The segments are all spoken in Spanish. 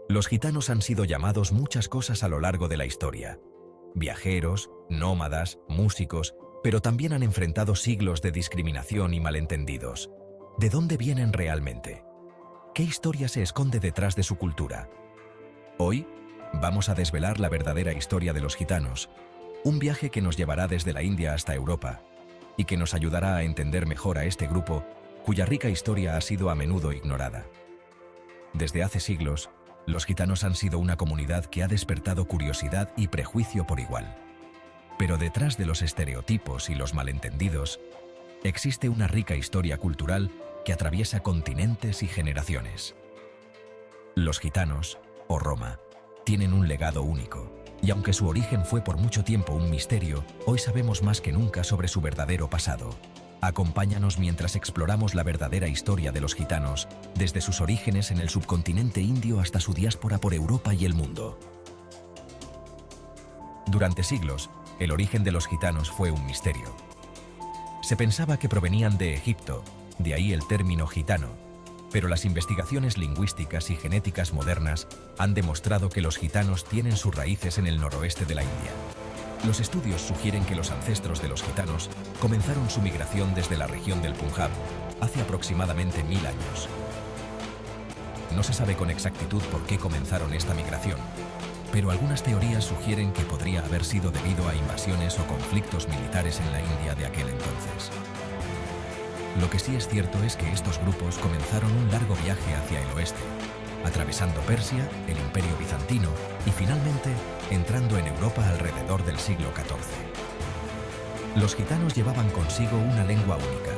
Los gitanos han sido llamados muchas cosas a lo largo de la historia. Viajeros, nómadas, músicos, pero también han enfrentado siglos de discriminación y malentendidos. ¿De dónde vienen realmente? ¿Qué historia se esconde detrás de su cultura? Hoy vamos a desvelar la verdadera historia de los gitanos, un viaje que nos llevará desde la India hasta Europa y que nos ayudará a entender mejor a este grupo cuya rica historia ha sido a menudo ignorada. Desde hace siglos, los gitanos han sido una comunidad que ha despertado curiosidad y prejuicio por igual. Pero detrás de los estereotipos y los malentendidos, existe una rica historia cultural que atraviesa continentes y generaciones. Los gitanos, o Roma, tienen un legado único, y aunque su origen fue por mucho tiempo un misterio, hoy sabemos más que nunca sobre su verdadero pasado. Acompáñanos mientras exploramos la verdadera historia de los gitanos, desde sus orígenes en el subcontinente indio hasta su diáspora por Europa y el mundo. Durante siglos, el origen de los gitanos fue un misterio. Se pensaba que provenían de Egipto, de ahí el término gitano, pero las investigaciones lingüísticas y genéticas modernas han demostrado que los gitanos tienen sus raíces en el noroeste de la India. Los estudios sugieren que los ancestros de los gitanos comenzaron su migración desde la región del Punjab hace aproximadamente 1000 años. No se sabe con exactitud por qué comenzaron esta migración, pero algunas teorías sugieren que podría haber sido debido a invasiones o conflictos militares en la India de aquel entonces. Lo que sí es cierto es que estos grupos comenzaron un largo viaje hacia el oeste, atravesando Persia, el Imperio Bizantino y finalmente entrando en Europa alrededor del siglo XIV. Los gitanos llevaban consigo una lengua única,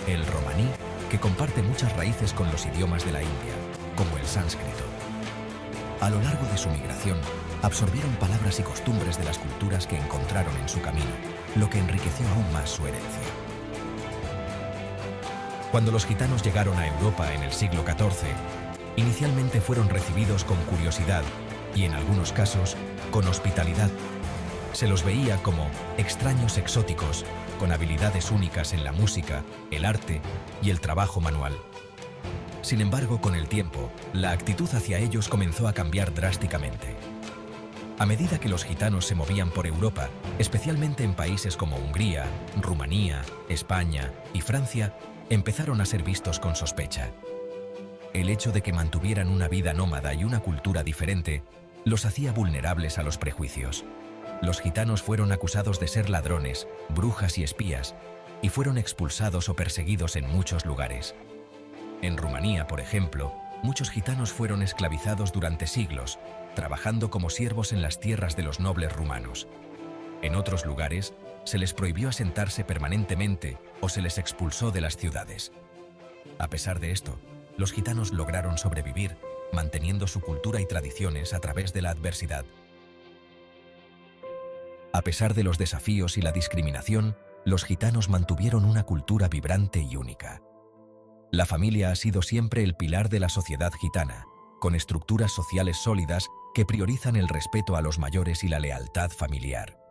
el romaní, que comparte muchas raíces con los idiomas de la India, como el sánscrito. A lo largo de su migración, absorbieron palabras y costumbres de las culturas que encontraron en su camino, lo que enriqueció aún más su herencia. Cuando los gitanos llegaron a Europa en el siglo XIV, inicialmente fueron recibidos con curiosidad y, en algunos casos, con hospitalidad. Se los veía como extraños exóticos, con habilidades únicas en la música, el arte y el trabajo manual. Sin embargo, con el tiempo, la actitud hacia ellos comenzó a cambiar drásticamente. A medida que los gitanos se movían por Europa, especialmente en países como Hungría, Rumanía, España y Francia, empezaron a ser vistos con sospecha. El hecho de que mantuvieran una vida nómada y una cultura diferente los hacía vulnerables a los prejuicios. Los gitanos fueron acusados de ser ladrones, brujas y espías, y fueron expulsados o perseguidos en muchos lugares. En Rumanía, por ejemplo, muchos gitanos fueron esclavizados durante siglos, trabajando como siervos en las tierras de los nobles rumanos. En otros lugares, se les prohibió asentarse permanentemente o se les expulsó de las ciudades. A pesar de esto, los gitanos lograron sobrevivir, manteniendo su cultura y tradiciones a través de la adversidad. A pesar de los desafíos y la discriminación, los gitanos mantuvieron una cultura vibrante y única. La familia ha sido siempre el pilar de la sociedad gitana, con estructuras sociales sólidas que priorizan el respeto a los mayores y la lealtad familiar.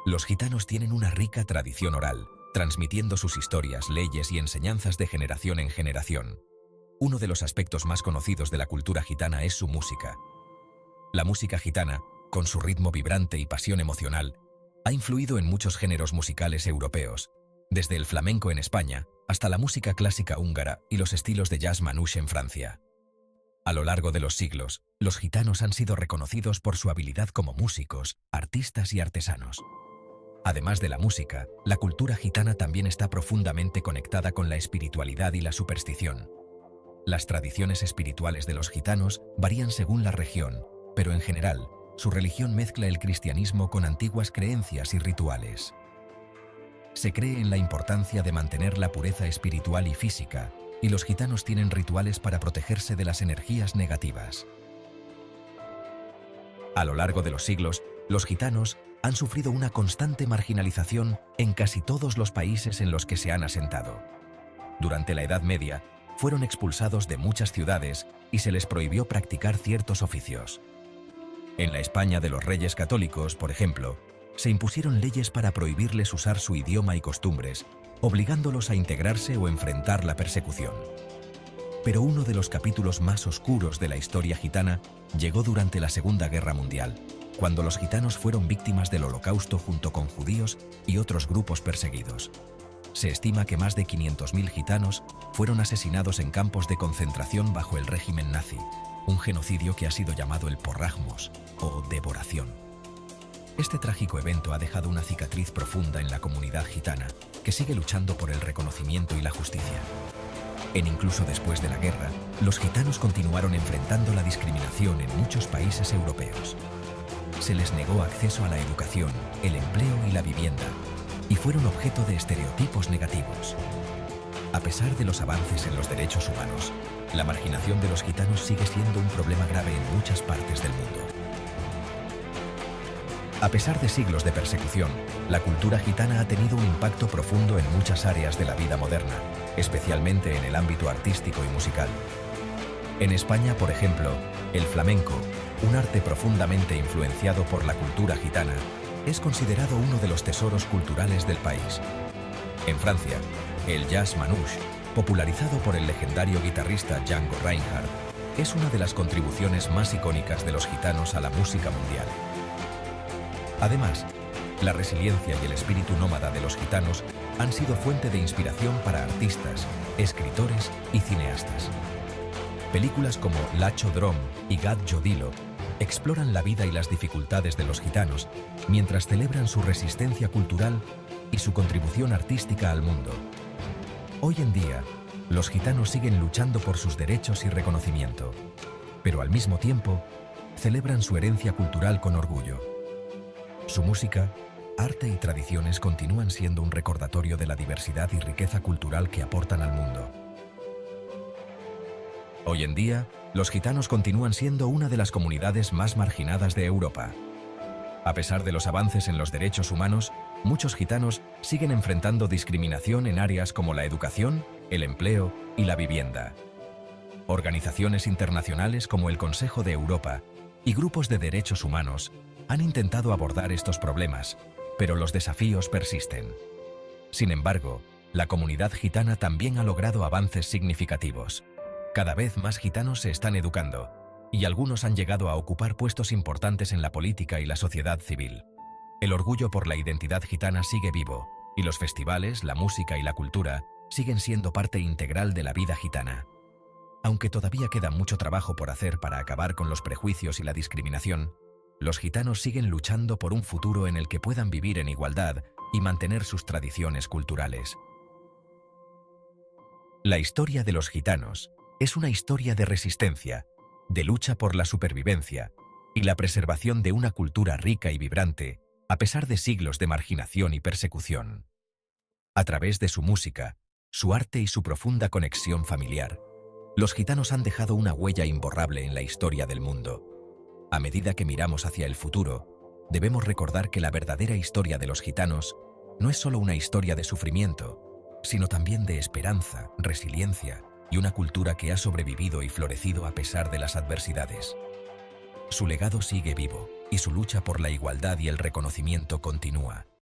Los gitanos tienen una rica tradición oral, transmitiendo sus historias, leyes y enseñanzas de generación en generación. Uno de los aspectos más conocidos de la cultura gitana es su música. La música gitana, con su ritmo vibrante y pasión emocional, ha influido en muchos géneros musicales europeos, desde el flamenco en España hasta la música clásica húngara y los estilos de jazz manouche en Francia. A lo largo de los siglos, los gitanos han sido reconocidos por su habilidad como músicos, artistas y artesanos. Además de la música, la cultura gitana también está profundamente conectada con la espiritualidad y la superstición. Las tradiciones espirituales de los gitanos varían según la región, pero en general, su religión mezcla el cristianismo con antiguas creencias y rituales. Se cree en la importancia de mantener la pureza espiritual y física, y los gitanos tienen rituales para protegerse de las energías negativas. A lo largo de los siglos, los gitanos han sufrido una constante marginalización en casi todos los países en los que se han asentado. Durante la Edad Media, fueron expulsados de muchas ciudades y se les prohibió practicar ciertos oficios. En la España de los Reyes Católicos, por ejemplo, se impusieron leyes para prohibirles usar su idioma y costumbres, obligándolos a integrarse o enfrentar la persecución. Pero uno de los capítulos más oscuros de la historia gitana llegó durante la Segunda Guerra Mundial, cuando los gitanos fueron víctimas del Holocausto junto con judíos y otros grupos perseguidos. Se estima que más de 500.000 gitanos fueron asesinados en campos de concentración bajo el régimen nazi, un genocidio que ha sido llamado el porrajmos o devoración. Este trágico evento ha dejado una cicatriz profunda en la comunidad gitana, que sigue luchando por el reconocimiento y la justicia. Incluso después de la guerra, los gitanos continuaron enfrentando la discriminación en muchos países europeos. Se les negó acceso a la educación, el empleo y la vivienda, y fueron objeto de estereotipos negativos. A pesar de los avances en los derechos humanos, la marginación de los gitanos sigue siendo un problema grave en muchas partes del mundo. A pesar de siglos de persecución, la cultura gitana ha tenido un impacto profundo en muchas áreas de la vida moderna, especialmente en el ámbito artístico y musical. En España, por ejemplo, el flamenco, un arte profundamente influenciado por la cultura gitana, es considerado uno de los tesoros culturales del país. En Francia, el jazz manouche, popularizado por el legendario guitarrista Django Reinhardt, es una de las contribuciones más icónicas de los gitanos a la música mundial. Además, la resiliencia y el espíritu nómada de los gitanos han sido fuente de inspiración para artistas, escritores y cineastas. Películas como Lacho Drom y Gat Jodilo exploran la vida y las dificultades de los gitanos mientras celebran su resistencia cultural y su contribución artística al mundo. Hoy en día, los gitanos siguen luchando por sus derechos y reconocimiento, pero al mismo tiempo celebran su herencia cultural con orgullo. Su música, arte y tradiciones continúan siendo un recordatorio de la diversidad y riqueza cultural que aportan al mundo. Hoy en día, los gitanos continúan siendo una de las comunidades más marginadas de Europa. A pesar de los avances en los derechos humanos, muchos gitanos siguen enfrentando discriminación en áreas como la educación, el empleo y la vivienda. Organizaciones internacionales como el Consejo de Europa y grupos de derechos humanos han intentado abordar estos problemas, pero los desafíos persisten. Sin embargo, la comunidad gitana también ha logrado avances significativos. Cada vez más gitanos se están educando, y algunos han llegado a ocupar puestos importantes en la política y la sociedad civil. El orgullo por la identidad gitana sigue vivo, y los festivales, la música y la cultura siguen siendo parte integral de la vida gitana. Aunque todavía queda mucho trabajo por hacer para acabar con los prejuicios y la discriminación, los gitanos siguen luchando por un futuro en el que puedan vivir en igualdad y mantener sus tradiciones culturales. La historia de los gitanos es una historia de resistencia, de lucha por la supervivencia y la preservación de una cultura rica y vibrante, a pesar de siglos de marginación y persecución. A través de su música, su arte y su profunda conexión familiar, los gitanos han dejado una huella imborrable en la historia del mundo. A medida que miramos hacia el futuro, debemos recordar que la verdadera historia de los gitanos no es solo una historia de sufrimiento, sino también de esperanza, resiliencia y una cultura que ha sobrevivido y florecido a pesar de las adversidades. Su legado sigue vivo y su lucha por la igualdad y el reconocimiento continúa.